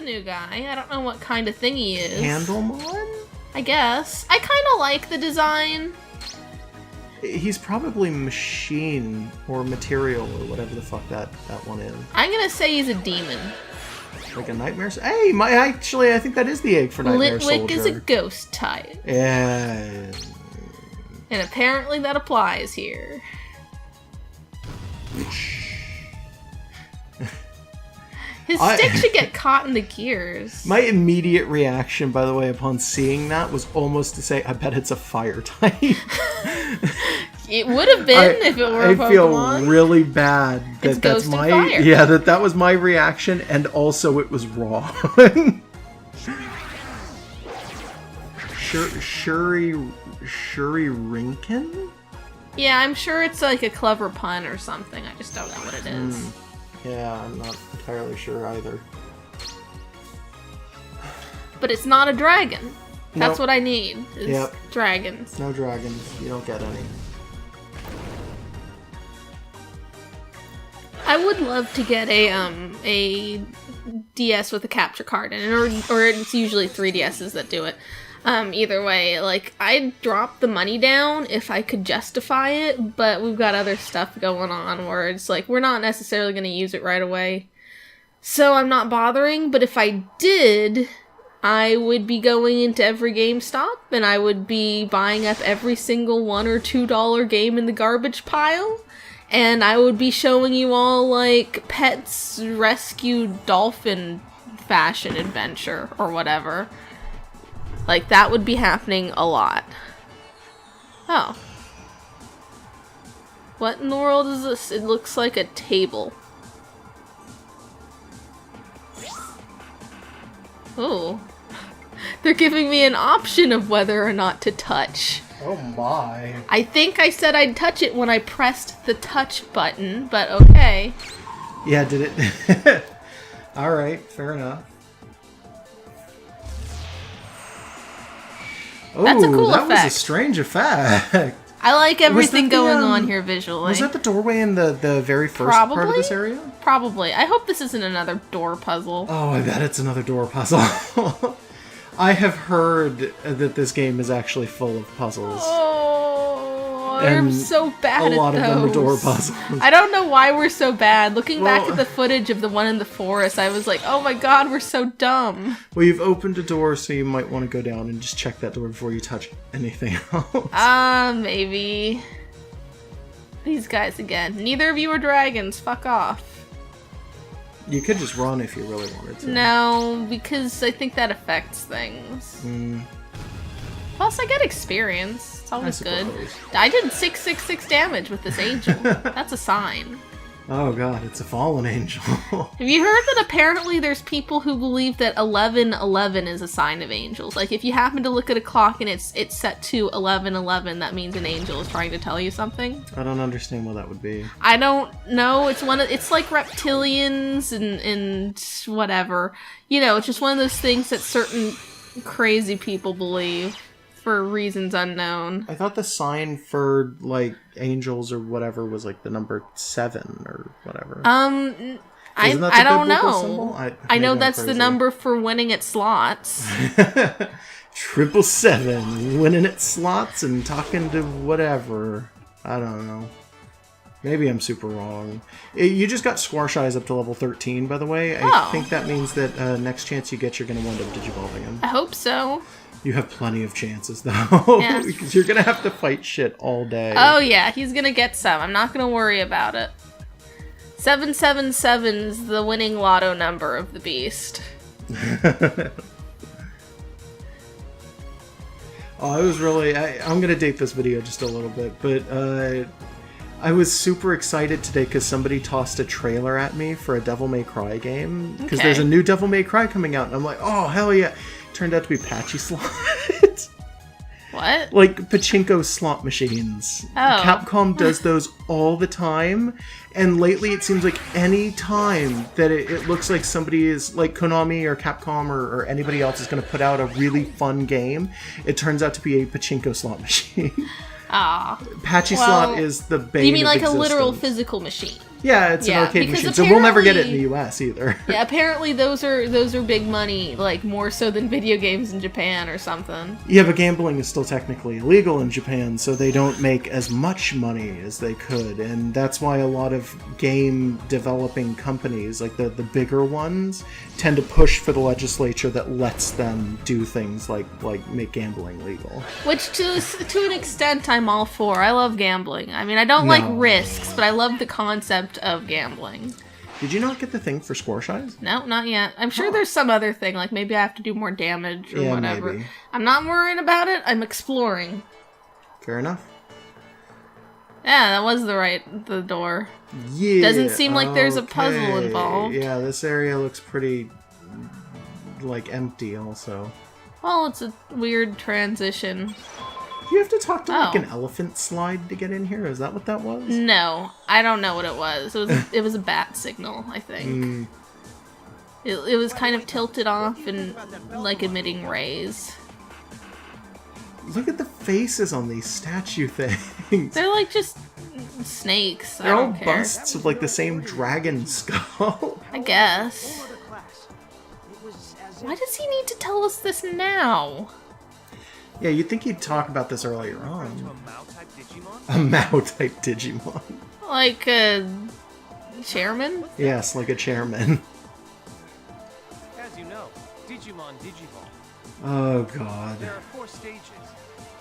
a new guy. I don't know what kind of thing he is. Candlemon? I guess. I kind of like the design. He's probably machine or material or whatever the fuck that one is. I'm gonna say he's a demon. Like a nightmare. Hey, actually, I think that is the egg for Nightmare Soldier. Litwick is a ghost type. Yeah. And apparently that applies here. His stick should get caught in the gears. My immediate reaction, by the way, upon seeing that was almost to say, I bet it's a fire type. It would have been if it were a Pokemon. I feel really bad that that's my fire. Yeah, that was my reaction, and also it was wrong. Shuri Rinkin? Yeah, I'm sure it's like a clever pun or something. I just don't know what it is. Yeah, I'm not entirely sure either. But it's not a dragon. That's Nope. what I need. Is dragons. No dragons. You don't get any. I would love to get a DS with a capture card in it, or it's usually 3DSs that do it. Either way, like, I'd drop the money down if I could justify it, but we've got other stuff going on where it's like, we're not necessarily going to use it right away. So I'm not bothering, but if I did, I would be going into every GameStop, and I would be buying up every single $1 or $2 game in the garbage pile, and I would be showing you all, like, Pets Rescue Dolphin Fashion Adventure, or whatever. Like, that would be happening a lot. Oh. What in the world is this? It looks like a table. Oh. They're giving me an option of whether or not to touch. Oh my. I think I said I'd touch it when I pressed the touch button, but okay. Yeah, did it? Alright, fair enough. Oh, That's a cool that effect. was a strange effect. I like everything Was that going on here visually. Was that the doorway in the very first part of this area? Probably. I hope this isn't another door puzzle. Oh, I bet it's another door puzzle. I have heard that this game is actually full of puzzles. Oh, they're And so bad at those. A lot of them are door puzzles. I don't know why we're so bad. Looking back at the footage of the one in the forest, I was like, oh my god, we're so dumb. Well, you've opened a door, so you might want to go down and just check that door before you touch anything else. Maybe. These guys again. Neither of you are dragons. Fuck off. You could just run if you really wanted to. No, because I think that affects things. Plus, I get experience. It's always good. I did 666 damage with this angel. That's a sign. Oh god, it's a fallen angel. Have you heard that apparently there's people who believe that 1111 is a sign of angels? Like, if you happen to look at a clock and it's set to 1111, that means an angel is trying to tell you something? I don't understand what that would be. I don't know. It's like reptilians and whatever. You know, it's just one of those things that certain crazy people believe for reasons unknown. I thought the sign for, like, angels or whatever was, like, the number 7 or whatever. I don't know. I know that's the number for winning at slots. 777, winning at slots and talking to whatever. I don't know. Maybe I'm super wrong. You just got Squash Eyes up to level 13, by the way. I think that means that next chance you get, you're going to wind up Digivolving him. I hope so. You have plenty of chances, though. Yeah. Because you're going to have to fight shit all day. Oh, yeah. He's going to get some. I'm not going to worry about it. 777's the winning lotto number of the beast. I was really... I'm going to date this video just a little bit, but I was super excited today because somebody tossed a trailer at me for a Devil May Cry game. Because there's a new Devil May Cry coming out, and I'm like, oh, hell yeah. Turned out to be Patchy Slot. What? Like pachinko slot machines. Oh. Capcom does those all the time, and lately it seems like any time that it looks like somebody is, like Konami or Capcom or anybody else is going to put out a really fun game, it turns out to be a pachinko slot machine. Ah. Patchy Slot is the bane You mean of like existence. a literal physical machine? Yeah, it's an arcade because machine, so we'll never get it in the US either. Yeah, apparently those are big money, like more so than video games in Japan or something. Yeah, but gambling is still technically illegal in Japan, so they don't make as much money as they could, and that's why a lot of game developing companies, like the bigger ones, tend to push for the legislature that lets them do things like make gambling legal. Which to an extent I'm all for. I love gambling. I mean, I don't like risks, but I love the concept of gambling. Did you not get the thing for score size? No, not yet. I'm sure there's some other thing, like maybe I have to do more damage or whatever. Maybe. I'm not worrying about it. I'm exploring. Fair enough. Yeah, that was the door. Yeah. Doesn't seem like there's a puzzle involved. Yeah, this area looks pretty, like, empty also. Well, it's a weird transition. Do you have to talk to, like, an elephant slide to get in here? Is that what that was? No, I don't know what it was. It was a bat signal, I think. It was kind of tilted off and, like, emitting rays. Look at the faces on these statue things. They're like just snakes. They're all busts of like the same dragon skull. I guess. Why does he need to tell us this now? Yeah, you'd think he'd talk about this earlier on. A Mao-type Digimon. Like a chairman? Yes, like a chairman. As you know, Digimon Digivolve. Oh god. There are 4 stages.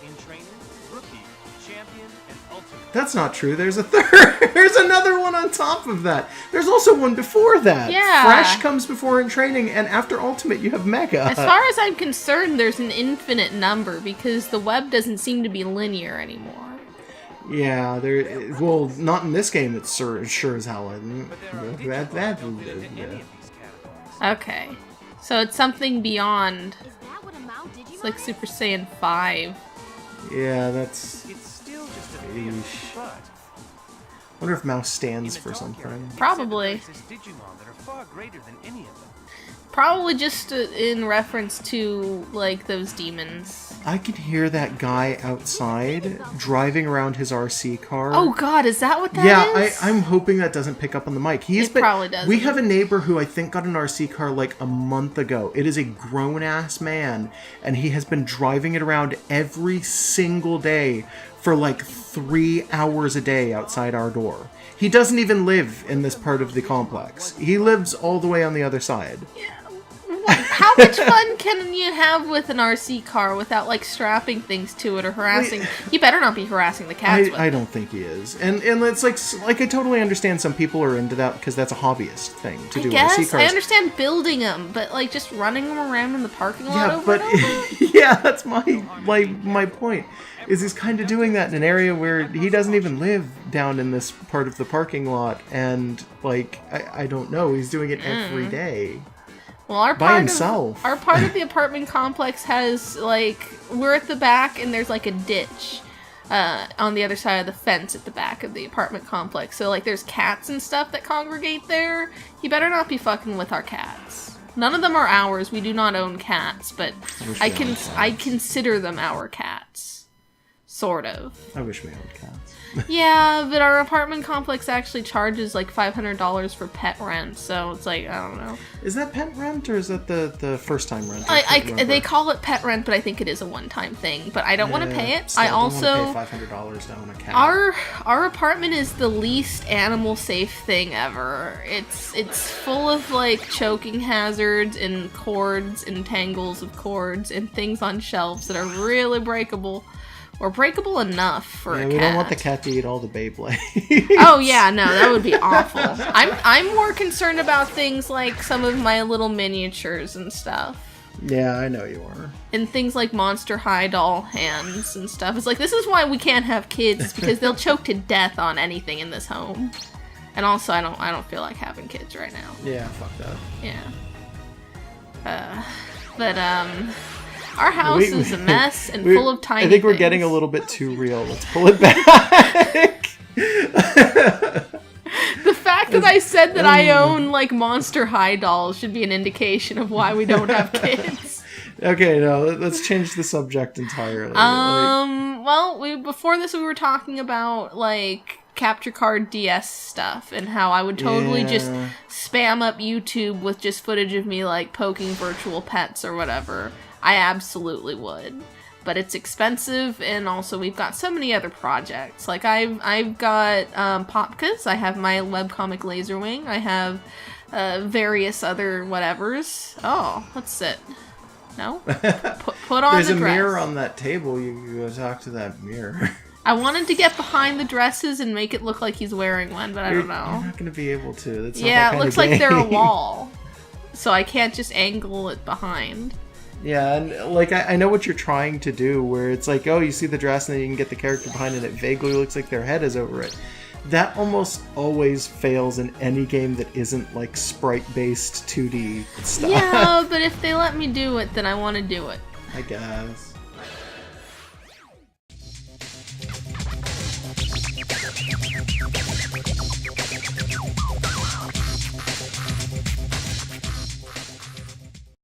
In training, rookie, champion, and ultimate. That's not true. There's a third. There's another one on top of that. There's also one before that. Yeah. Fresh comes before in training, and after ultimate you have Mega. As far as I'm concerned, there's an infinite number because the web doesn't seem to be linear anymore. Yeah, well, not in this game. It's sure as hell isn't. Okay, so it's something beyond. It's like Super Saiyan 5. Yeah, that's. It's still just a vehicle, but Wonder if Mouse stands for something. Probably. Digimon that are far greater than any of them. Probably just in reference to like those demons. I can hear that guy outside driving around his RC car. Oh god, is that what that is? Yeah, I'm hoping that doesn't pick up on the mic. It probably doesn't. We have a neighbor who I think got an RC car like a month ago. It is a grown-ass man, and he has been driving it around every single day for like 3 hours a day outside our door. He doesn't even live in this part of the complex. He lives all the way on the other side. Yeah. How much fun can you have with an RC car without like strapping things to it or harassing? You better not be harassing the cats. I don't think he is, and it's like I totally understand some people are into that because that's a hobbyist thing to do. RC cars. I understand building them, but like just running them around in the parking lot over and over? Yeah, that's my point. Is he's kind of doing that in an area where he doesn't even live down in this part of the parking lot, and like I don't know, he's doing it every day. Well, our by himself. Our part of the apartment complex has like we're at the back and there's like a ditch on the other side of the fence at the back of the apartment complex. So like there's cats and stuff that congregate there. You better not be fucking with our cats. None of them are ours. We do not own cats, but I consider them our cats. Sort of. I wish we owned cats. Yeah, but our apartment complex actually charges like $500 for pet rent, so it's like, I don't know. Is that pet rent or is that the first time rent? They call it pet rent, but I think it is a one-time thing. But I don't want to pay it. Still, I also don't want to pay $500 to own a cat. Our apartment is the least animal safe thing ever. It's full of like choking hazards and cords and tangles of cords and things on shelves that are really breakable. Or breakable enough for a cat. We don't want the cat to eat all the Beyblades. Oh yeah, no, that would be awful. I'm more concerned about things like some of my little miniatures and stuff. Yeah, I know you are. And things like Monster High doll hands and stuff. It's like, this is why we can't have kids, because they'll choke to death on anything in this home. And also, I don't feel like having kids right now. Yeah, fuck that. Yeah. Our house is a mess and full of tiny I think we're things. getting a little bit too real. Let's pull it back. The fact that I said that I own, like, Monster High dolls should be an indication of why we don't have kids. Okay, no, let's change the subject entirely. Well, before this we were talking about, like, capture card DS stuff and how I would totally just Yeah. spam up YouTube with just footage of me like poking virtual pets or whatever. I absolutely would. But it's expensive, and also we've got so many other projects. Like I've got Popkas, I have my webcomic Laserwing, I have various other whatevers. Oh, let's sit. No? Put on There's the a dress. mirror on that table. You can go talk to that mirror. I wanted to get behind the dresses and make it look like he's wearing one, but I don't know. You're not going to be able to. That's not Yeah, that it kind looks of like they're a game. wall. So I can't just angle it behind. Yeah, and like I know what you're trying to do, where it's like, oh, you see the dress and then you can get the character behind it, and it vaguely looks like their head is over it. That almost always fails in any game that isn't like sprite-based 2D stuff. Yeah, but if they let me do it, then I want to do it. I guess.